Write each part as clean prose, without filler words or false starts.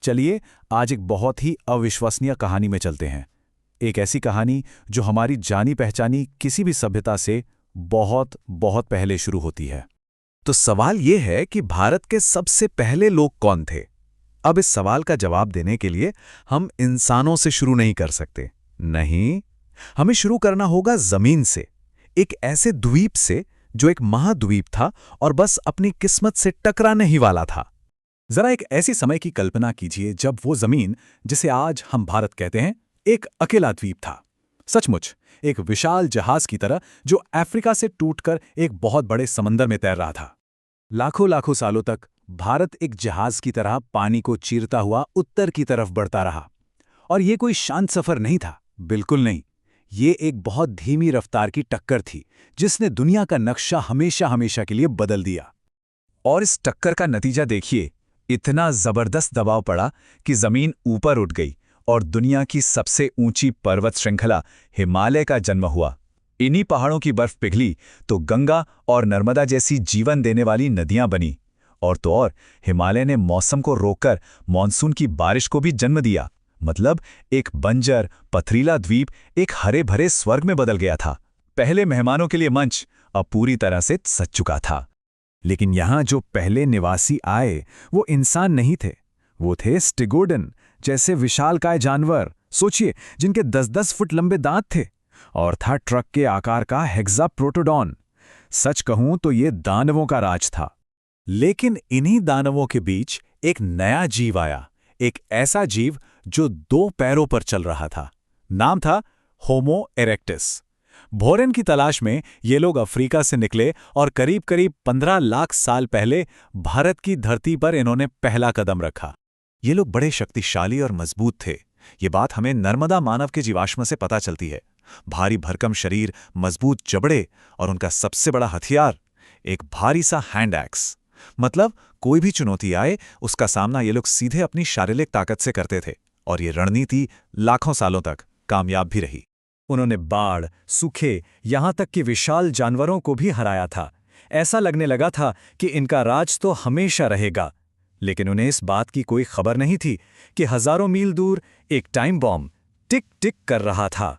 चलिए आज एक बहुत ही अविश्वसनीय कहानी में चलते हैं। एक ऐसी कहानी जो हमारी जानी पहचानी किसी भी सभ्यता से बहुत बहुत पहले शुरू होती है। तो सवाल ये है कि भारत के सबसे पहले लोग कौन थे? अब इस सवाल का जवाब देने के लिए हम इंसानों से शुरू नहीं कर सकते। नहीं, हमें शुरू करना होगा जमीन से, एक ऐसे द्वीप से जो एक महाद्वीप था और बस अपनी किस्मत से टकराने ही वाला था। जरा एक ऐसी समय की कल्पना कीजिए जब वो जमीन, जिसे आज हम भारत कहते हैं, एक अकेला द्वीप था। सचमुच एक विशाल जहाज की तरह जो अफ्रीका से टूटकर एक बहुत बड़े समंदर में तैर रहा था। लाखों लाखों सालों तक भारत एक जहाज की तरह पानी को चीरता हुआ उत्तर की तरफ बढ़ता रहा। और ये कोई शांत सफर नहीं था, बिल्कुल नहीं। ये एक बहुत धीमी रफ्तार की टक्कर थी जिसने दुनिया का नक्शा हमेशा हमेशा के लिए बदल दिया। और इस टक्कर का नतीजा देखिए, इतना जबरदस्त दबाव पड़ा कि जमीन ऊपर उठ गई और दुनिया की सबसे ऊंची पर्वत श्रृंखला हिमालय का जन्म हुआ। इन्हीं पहाड़ों की बर्फ पिघली तो गंगा और नर्मदा जैसी जीवन देने वाली नदियां बनी। और तो और हिमालय ने मौसम को रोककर मानसून की बारिश को भी जन्म दिया। मतलब एक बंजर पथरीला द्वीप एक हरे भरे स्वर्ग में बदल गया था। पहले मेहमानों के लिए मंच अब पूरी तरह से सज चुका था। लेकिन यहां जो पहले निवासी आए वो इंसान नहीं थे, वो थे स्टिगोडन जैसे विशालकाय जानवर। सोचिए, जिनके 10-10 फुट लंबे दांत थे, और था ट्रक के आकार का हेक्साप्रोटोडॉन। सच कहूं तो ये दानवों का राज था। लेकिन इन्हीं दानवों के बीच एक नया जीव आया, एक ऐसा जीव जो 2 पैरों पर चल रहा था। नाम था होमो इरेक्टस। भोजन की तलाश में ये लोग अफ्रीका से निकले और करीब करीब 15 लाख साल पहले भारत की धरती पर इन्होंने पहला कदम रखा। ये लोग बड़े शक्तिशाली और मजबूत थे। ये बात हमें नर्मदा मानव के जीवाश्म से पता चलती है। भारी भरकम शरीर, मजबूत जबड़े और उनका सबसे बड़ा हथियार एक भारी सा हैंड एक्स। मतलब कोई भी चुनौती आए उसका सामना ये लोग सीधे अपनी शारीरिक ताकत से करते थे। और ये रणनीति लाखों सालों तक कामयाब भी रही। उन्होंने बाढ़, सूखे, यहां तक कि विशाल जानवरों को भी हराया था। ऐसा लगने लगा था कि इनका राज तो हमेशा रहेगा। लेकिन उन्हें इस बात की कोई खबर नहीं थी कि हजारों मील दूर एक टाइम बॉम्ब टिक टिक कर रहा था।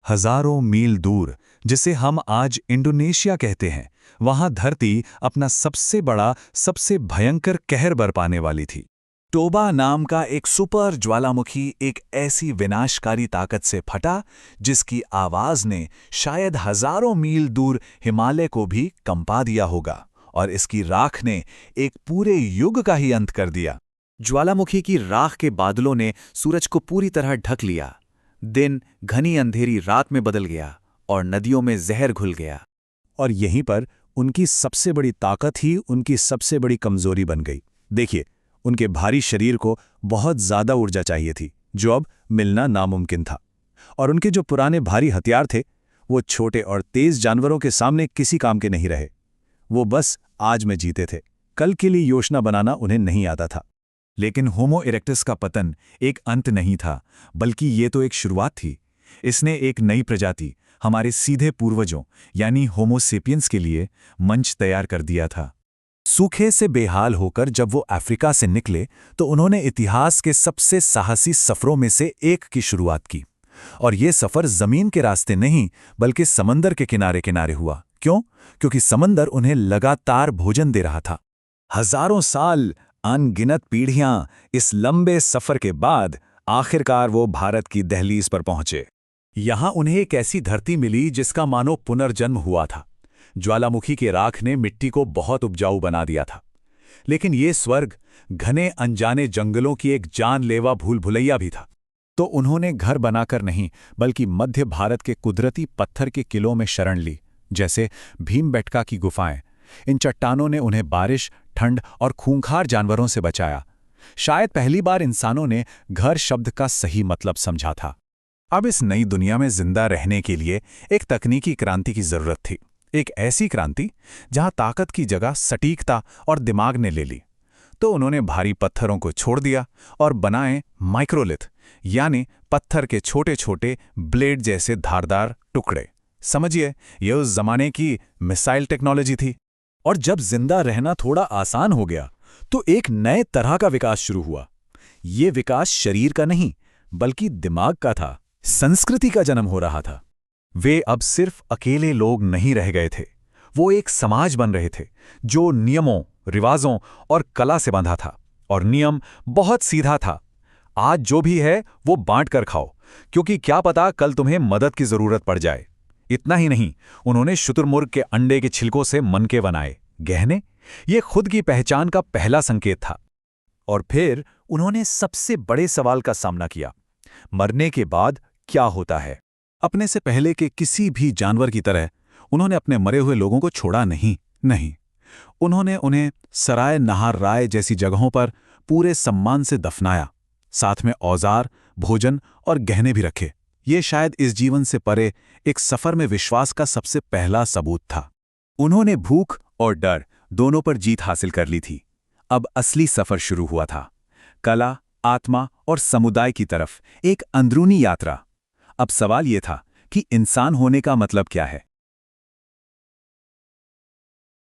हजारों मील दूर, जिसे हम आज इंडोनेशिया कहते हैं, वहां धरती अपना सबसे बड़ा, सबसे भयंकर कहर बरपाने वाली थी। टोबा नाम का एक सुपर ज्वालामुखी एक ऐसी विनाशकारी ताकत से फटा जिसकी आवाज ने शायद हजारों मील दूर हिमालय को भी कंपा दिया होगा। और इसकी राख ने एक पूरे युग का ही अंत कर दिया। ज्वालामुखी की राख के बादलों ने सूरज को पूरी तरह ढक लिया। दिन घनी अंधेरी रात में बदल गया और नदियों में जहर घुल गया। और यहीं पर उनकी सबसे बड़ी ताकत ही उनकी सबसे बड़ी कमजोरी बन गई। देखिए, उनके भारी शरीर को बहुत ज्यादा ऊर्जा चाहिए थी, जो अब मिलना नामुमकिन था। और उनके जो पुराने भारी हथियार थे, वो छोटे और तेज जानवरों के सामने किसी काम के नहीं रहे। वो बस आज में जीते थे, कल के लिए योजना बनाना उन्हें नहीं आता था। लेकिन होमो इरेक्टस का पतन एक अंत नहीं था, बल्कि ये तो एक शुरुआत थी। इसने एक नई प्रजाति, हमारे सीधे पूर्वजों यानी होमो सेपियंस के लिए मंच तैयार कर दिया था। सूखे से बेहाल होकर जब वो अफ्रीका से निकले तो उन्होंने इतिहास के सबसे साहसी सफरों में से एक की शुरुआत की। और ये सफर जमीन के रास्ते नहीं, बल्कि समंदर के किनारे किनारे हुआ। क्यों? क्योंकि समंदर उन्हें लगातार भोजन दे रहा था। हजारों साल, अनगिनत पीढ़ियां, इस लंबे सफर के बाद आखिरकार वो भारत की दहलीज पर पहुंचे। यहां उन्हें एक ऐसी धरती मिली जिसका मानो पुनर्जन्म हुआ था। ज्वालामुखी के राख ने मिट्टी को बहुत उपजाऊ बना दिया था। लेकिन ये स्वर्ग घने अनजाने जंगलों की एक जानलेवा भूल भुलैया भी था। तो उन्होंने घर बनाकर नहीं, बल्कि मध्य भारत के कुदरती पत्थर के किलों में शरण ली, जैसे भीमबेटका की गुफाएं। इन चट्टानों ने उन्हें बारिश, ठंड और खूंखार जानवरों से बचाया। शायद पहली बार इंसानों ने घर शब्द का सही मतलब समझा था। अब इस नई दुनिया में जिंदा रहने के लिए एक तकनीकी क्रांति की जरूरत थी। एक ऐसी क्रांति जहां ताकत की जगह सटीकता और दिमाग ने ले ली। तो उन्होंने भारी पत्थरों को छोड़ दिया और बनाए माइक्रोलिथ, यानी पत्थर के छोटे छोटे ब्लेड जैसे धारदार टुकड़े। समझिए, यह उस जमाने की मिसाइल टेक्नोलॉजी थी। और जब जिंदा रहना थोड़ा आसान हो गया तो एक नए तरह का विकास शुरू हुआ। ये विकास शरीर का नहीं, बल्कि दिमाग का था, संस्कृति का जन्म हो रहा था। वे अब सिर्फ अकेले लोग नहीं रह गए थे, वो एक समाज बन रहे थे जो नियमों, रिवाजों और कला से बंधा था। और नियम बहुत सीधा था, आज जो भी है वो बांट कर खाओ, क्योंकि क्या पता कल तुम्हें मदद की जरूरत पड़ जाए। इतना ही नहीं, उन्होंने शुतुरमुर्ग के अंडे के छिलकों से मनके बनाए, गहने। ये खुद की पहचान का पहला संकेत था। और फिर उन्होंने सबसे बड़े सवाल का सामना किया, मरने के बाद क्या होता है। अपने से पहले के किसी भी जानवर की तरह उन्होंने अपने मरे हुए लोगों को छोड़ा नहीं। उन्होंने उन्हें सराय नहार राय जैसी जगहों पर पूरे सम्मान से दफनाया, साथ में औजार, भोजन और गहने भी रखे। ये शायद इस जीवन से परे एक सफर में विश्वास का सबसे पहला सबूत था। उन्होंने भूख और डर दोनों पर जीत हासिल कर ली थी। अब असली सफर शुरू हुआ था, कला, आत्मा और समुदाय की तरफ एक अंदरूनी यात्रा। अब सवाल यह था कि इंसान होने का मतलब क्या है।